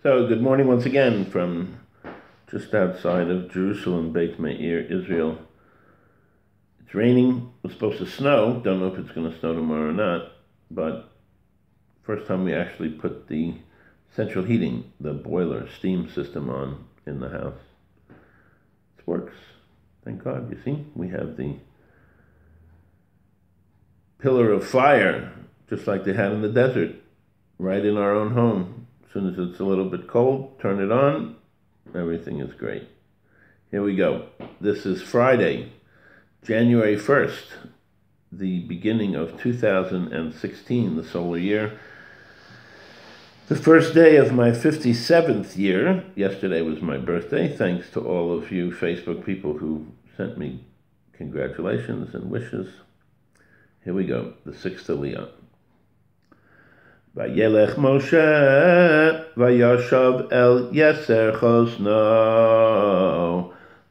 So, good morning once again from just outside of Jerusalem, Beit Meir, Israel. It's raining. It's supposed to snow. Don't know if it's going to snow tomorrow or not. But first time we actually put the central heating, the boiler, steam system on in the house. It works. Thank God. You see, we have the pillar of fire, just like they had in the desert, right in our own home. As soon as it's a little bit cold, turn it on, everything is great. Here we go. This is Friday, January 1st, the beginning of 2016, the solar year. The first day of my 57th year. Yesterday was my birthday. Thanks to all of you Facebook people who sent me congratulations and wishes. Here we go, the sixth aliya. Vayelech Moshe, vayashav el yeser chosno,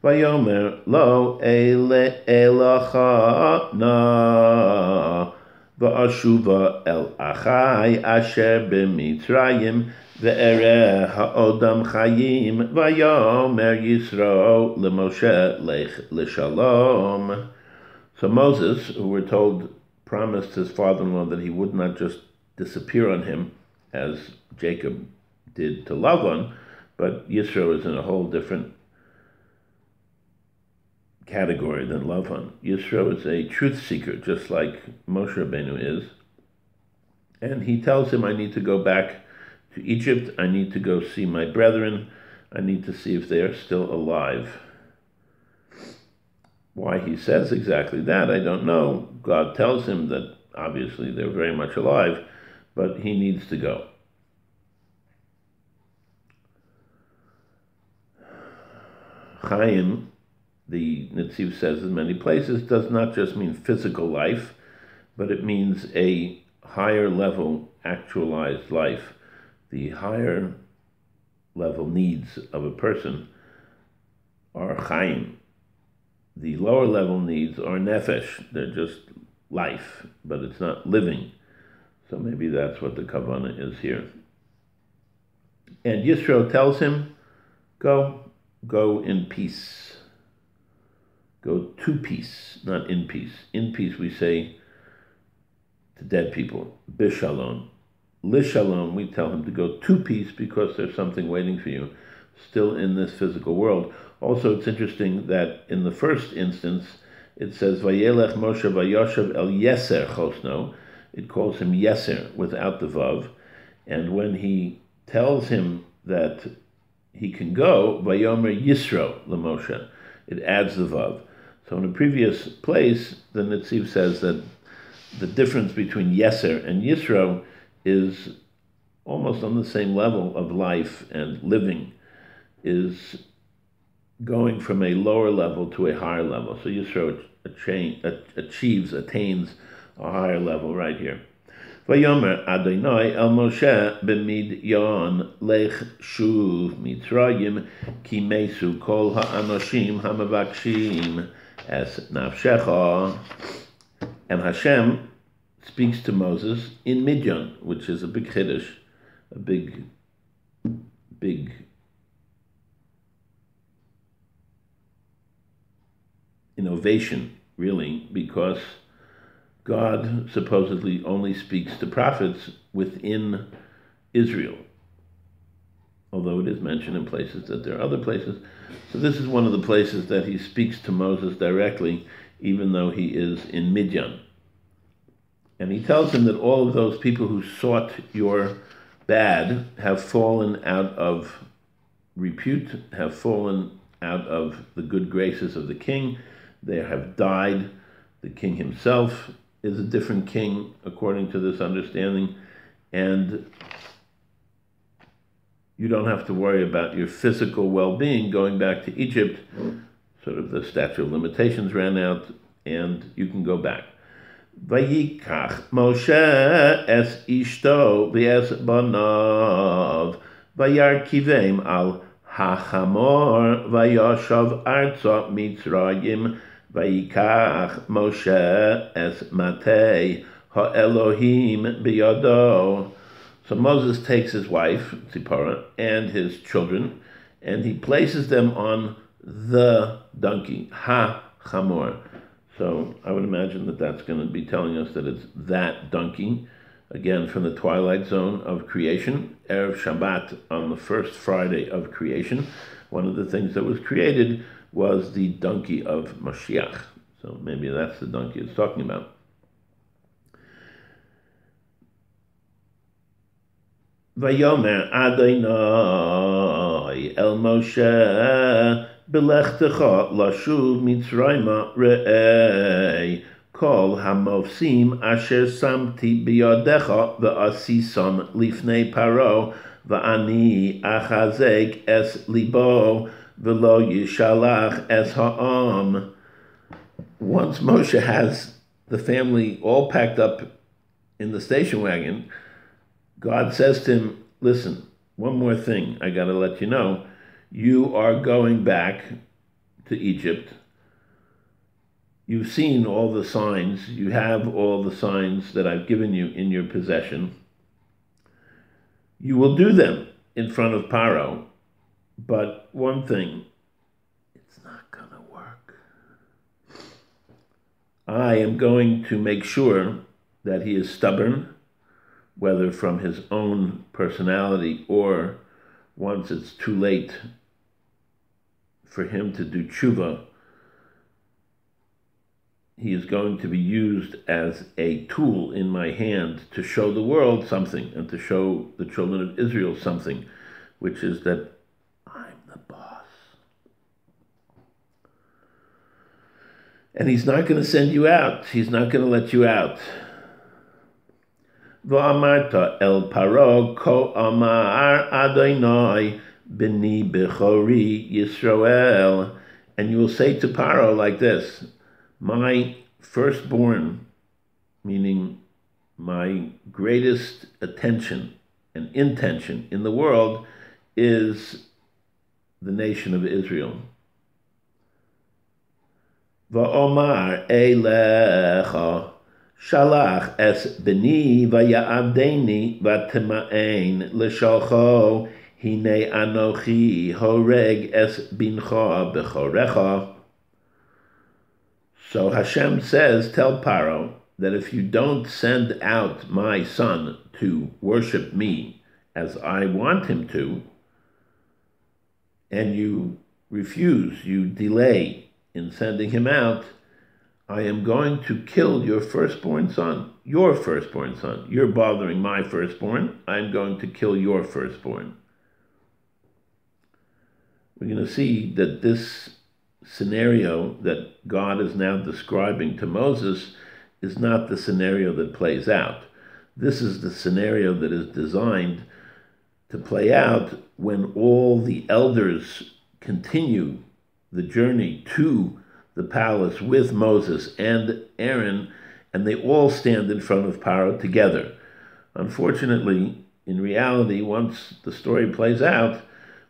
vayomer lo ele elacha na, va'ashuva el achai asher b'mitzrayim, ve'ereh ha'odam chayim, vayomer Yisro leMoshe lech l'shalom. So Moses, who we're told promised his father-in-law that he would not just disappear on him as Jacob did to Lavan, but Yisro is in a whole different category than Lavan. Yisro is a truth seeker, just like Moshe Rabbeinu is. And he tells him, I need to go back to Egypt. I need to go see my brethren. I need to see if they are still alive. Why he says exactly that, I don't know. God tells him that obviously they're very much alive, but he needs to go. Chaim, the Netziv says in many places, does not just mean physical life, but it means a higher level actualized life. The higher level needs of a person are Chaim. The lower level needs are nefesh. They're just life, but it's not living. So maybe that's what the kavanah is here. And Yisro tells him, go in peace. Go to peace, not in peace. In peace we say to dead people, bishalom. Lishalom, we tell him to go to peace because there's something waiting for you still in this physical world. Also, it's interesting that in the first instance, it says, Vayelech Moshe vayoshav el yeser chosno. It calls him yeser without the vav. And when he tells him that he can go, vayomer Yisro leMoshe, it adds the vav. So in a previous place, the Netziv says that the difference between yeser and Yisro is almost on the same level of life and living, is going from a lower level to a higher level. So Yisro attains a higher level right here. Vayomer Adonai el Moshe b'midyon lech shuv mitzrayim ki mesu kol ha'anoshim hamavakshim es nafshecha. And Hashem speaks to Moses in Midyan, which is a big chiddush, a big innovation, really, because God supposedly only speaks to prophets within Israel, although it is mentioned in places that there are other places. So this is one of the places that he speaks to Moses directly, even though he is in Midyan. And he tells him that all of those people who sought your bad have fallen out of repute, have fallen out of the good graces of the king. They have died. The king himself is a different king, according to this understanding. And you don't have to worry about your physical well-being going back to Egypt. Sort of the statute of limitations ran out, and you can go back. Vayikach Moshe es ishto v'es banav vayarkivem al hachamor vayoshav arza mitzrayim vayikach Moshe es matei ha'elohim biyado. So Moses takes his wife, Zipporah, and his children, and he places them on the donkey, ha-chamor. So I would imagine that that's going to be telling us that it's that donkey, again from the twilight zone of creation, Erev Shabbat, on the first Friday of creation. One of the things that was created was the donkey of Mashiach. So maybe that's the donkey it's talking about. Vayomer Adonai el Moshe belechtecha lashuv mitzrayma re'ei kol hamofsim asher samti biyadecha ve'asisam lifnei paro ve'ani achazek es libo ve'lo yishalach es ha'am. Once Moshe has the family all packed up in the station wagon, God says to him, listen, one more thing I got to let you know. You are going back to Egypt. You've seen all the signs. You have all the signs that I've given you in your possession. You will do them in front of Paro. But one thing, it's not going to work. I am going to make sure that he is stubborn, whether from his own personality or once it's too late for him to do tshuva, he is going to be used as a tool in my hand to show the world something and to show the children of Israel something, which is that I'm the boss. And he's not going to send you out. He's not going to let you out. V'amarta el paro ko amar Adonai b'ni bechori Yisrael. And you will say to Paro like this, my firstborn, meaning my greatest attention and intention in the world, is the nation of Israel. V'omar eilecha Shalach es beni vayavdeni vatema'en l'shalcho hine anochi horeg es bincha bechorecha. So Hashem says, tell Paro that if you don't send out my son to worship me as I want him to, and you refuse, you delay in sending him out, I am going to kill your firstborn son, your firstborn son. You're bothering my firstborn. I'm going to kill your firstborn. We're going to see that this scenario that God is now describing to Moses is not the scenario that plays out. This is the scenario that is designed to play out when all the elders continue the journey to the palace with Moses and Aaron, and they all stand in front of Paro together. Unfortunately, in reality, once the story plays out,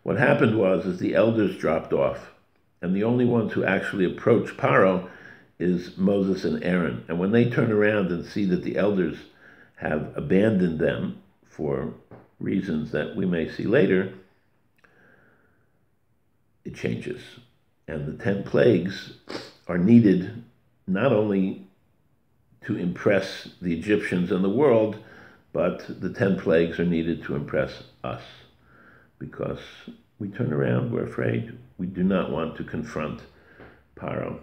what happened was the elders dropped off, and the only ones who actually approach Paro is Moses and Aaron. And when they turn around and see that the elders have abandoned them for reasons that we may see later, it changes. And the 10 plagues are needed not only to impress the Egyptians and the world, but the 10 plagues are needed to impress us. Because we turn around, we're afraid. We do not want to confront Paro.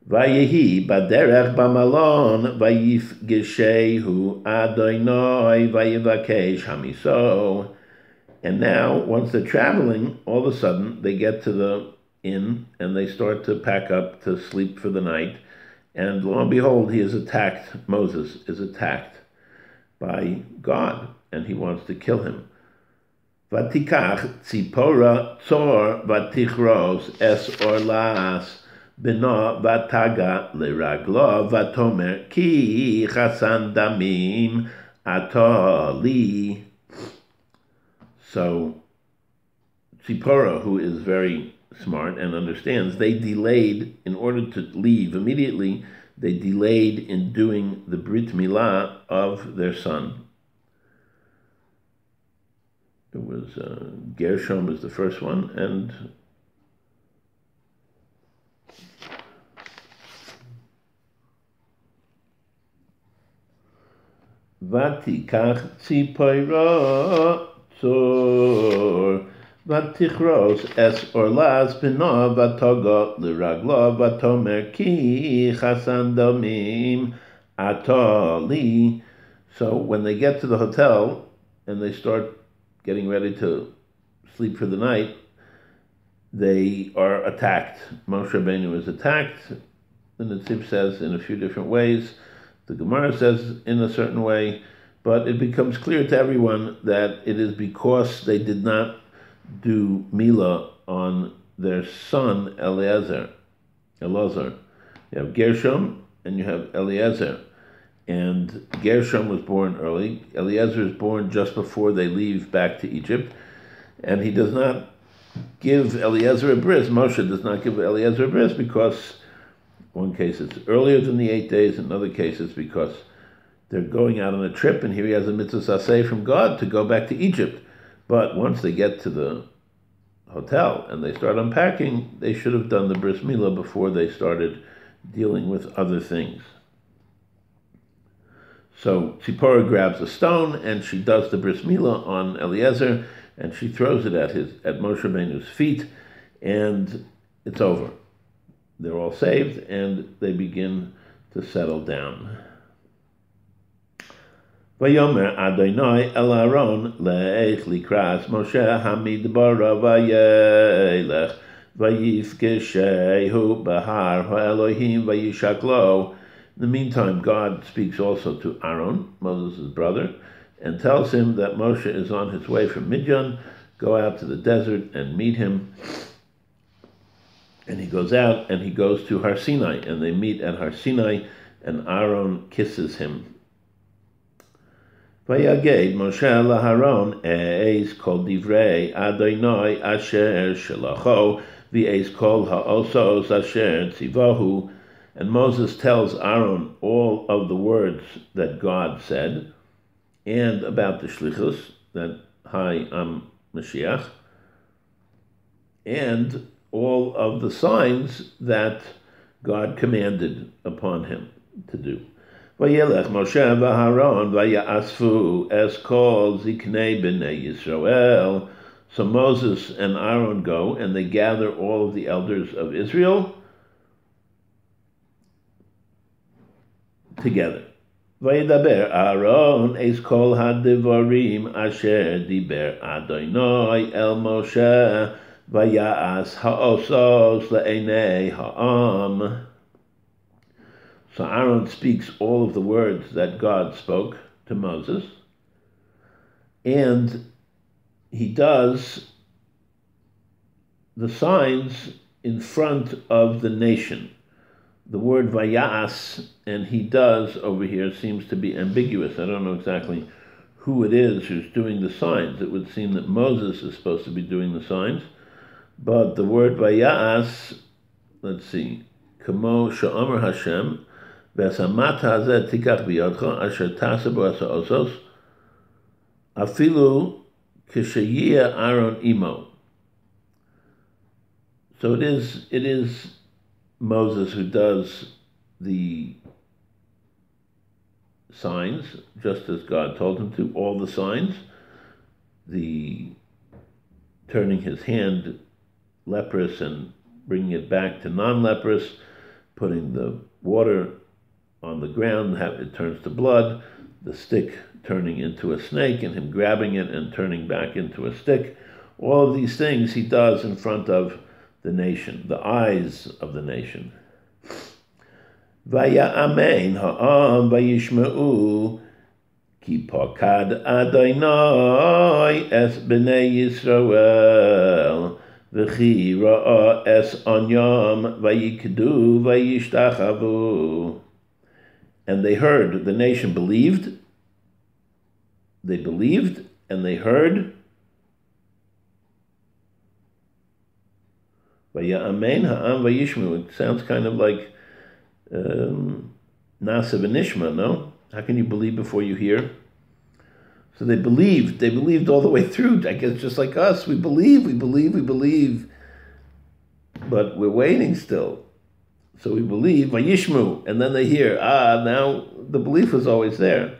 Vayehi baderech bamalon vayifgeshehu Adonai vayivakesh hamiso. And now, once they're traveling, all of a sudden, they get to the inn, and they start to pack up to sleep for the night. And lo and behold, he is attacked, Moses is attacked by God, and he wants to kill him. Vatikach tzipora tzor vatichros es orlas beno vataga leraglo vatomer ki chasan damim atoli. So Tzipporah, who is very smart and understands, they delayed, in order to leave immediately, they delayed in doing the Brit Milah of their son. It was Gershom was the first one, and Vatikach Tzipoira Tzor Vatichros es Orlaz Bino Vatogot Liraglo Vatomer Ki Chasan Domim Atoli. So when they get to the hotel and they start getting ready to sleep for the night, they are attacked. Moshe Rabbeinu is attacked. The Netziv says in a few different ways. The Gemara says in a certain way, but it becomes clear to everyone that it is because they did not do Milah on their son Elazar. You have Gershom and you have Eliezer. And Gershom was born early. Eliezer is born just before they leave back to Egypt. And he does not give Eliezer a bris. Moshe does not give Eliezer a bris because one case it's earlier than the 8 days, in other cases because they're going out on a trip, and here he has a mitzvah saseh from God to go back to Egypt. But once they get to the hotel and they start unpacking, they should have done the bris milah before they started dealing with other things. So Tzipporah grabs a stone and she does the bris milah on Eliezer, and she throws it at Moshe Rabbeinu's feet, and it's over. They're all saved, and they begin to settle down. Vayomer Adonai el Aaron le'ech likras Moshe hamidbara vayelech vayifkeshehu bahar ha'elohim vayishaklo. In the meantime, God speaks also to Aaron, Moses' brother, and tells him that Moshe is on his way from Midian. Go out to the desert and meet him. And he goes out and he goes to Har Sinai, and they meet at Har Sinai, and Aaron kisses him. Vayaged Moshe laHaron eis kol divrei Adonai asher shelacho v'eis kol ha'osos asher tzivahu. And Moses tells Aaron all of the words that God said, and about the shlichus, that Hi, I'm Mashiach, and all of the signs that God commanded upon him to do. Vayelech Moshe v'Aaron vayasfu es kol ziknei b'nei Yisrael. So Moses and Aaron go and they gather all of the elders of Israel together. Vayedaber Aaron es kol hadivarim asher diber Adonai el Moshe vayas ha'osos le'enei ha'am. So Aaron speaks all of the words that God spoke to Moses, and he does the signs in front of the nation. The word vayas and he does over here seems to be ambiguous. I don't know exactly who it is who's doing the signs. It would seem that Moses is supposed to be doing the signs, but the word vayas, let's see, kamo sha'amar Hashem, v'asamat hazeh tikach biyodcha asher tasa bo ha'osos, afilu k'sheyia Aaron imo. So it is Moses who does the signs, just as God told him to, all the signs, the turning his hand leprous and bringing it back to non-leprous, putting the water on the ground, it turns to blood, the stick turning into a snake, and him grabbing it and turning back into a stick. All of these things he does in front of the nation, the eyes of the nation. Vaya'amein ha'am vayishma'u ki pakad Adonai es b'nei Yisrael v'chi ra'a es anyam vayikdu vayishtachavu. And they heard, the nation believed, and they heard. Vaya'amein ha'am vayishma'u. It sounds kind of like Nasa v'nishma, no? How can you believe before you hear? So they believed all the way through. I guess just like us, we believe, but we're waiting still. So we believe, vayishmu, and then they hear, now the belief was always there.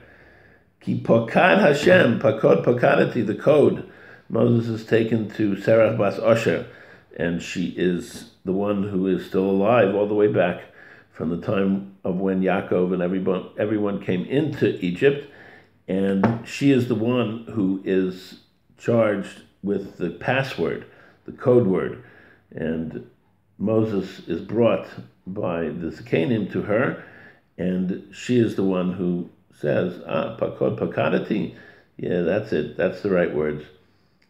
Ki pokad Hashem, pokadati, the code. Moses is taken to Serach bas Osher, and she is the one who is still alive all the way back from the time of when Yaakov and everyone came into Egypt, and she is the one who is charged with the password, the code word, and Moses is brought by the Zakanim to her, and she is the one who says, pakadati, yeah, that's it, that's the right words,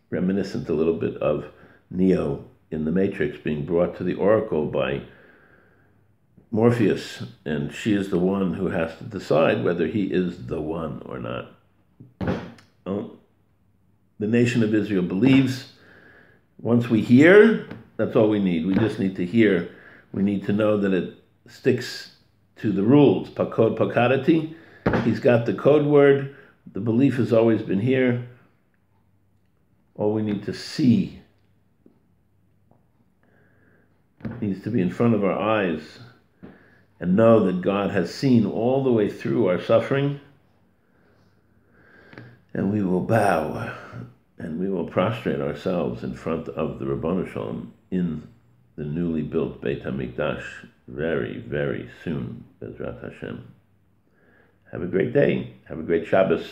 reminiscent a little bit of Neo in the Matrix being brought to the Oracle by Morpheus, and she is the one who has to decide whether he is the one or not. The nation of Israel believes. Once we hear, that's all we need. We just need to hear. We need to know that it sticks to the rules. Pakadati, he's got the code word. The belief has always been here. All we need to see needs to be in front of our eyes and know that God has seen all the way through our suffering, and we will bow and we will prostrate ourselves in front of the Ribono Shalom in the newly built Beit HaMikdash very, very soon, Bezrat Hashem. Have a great day. Have a great Shabbos.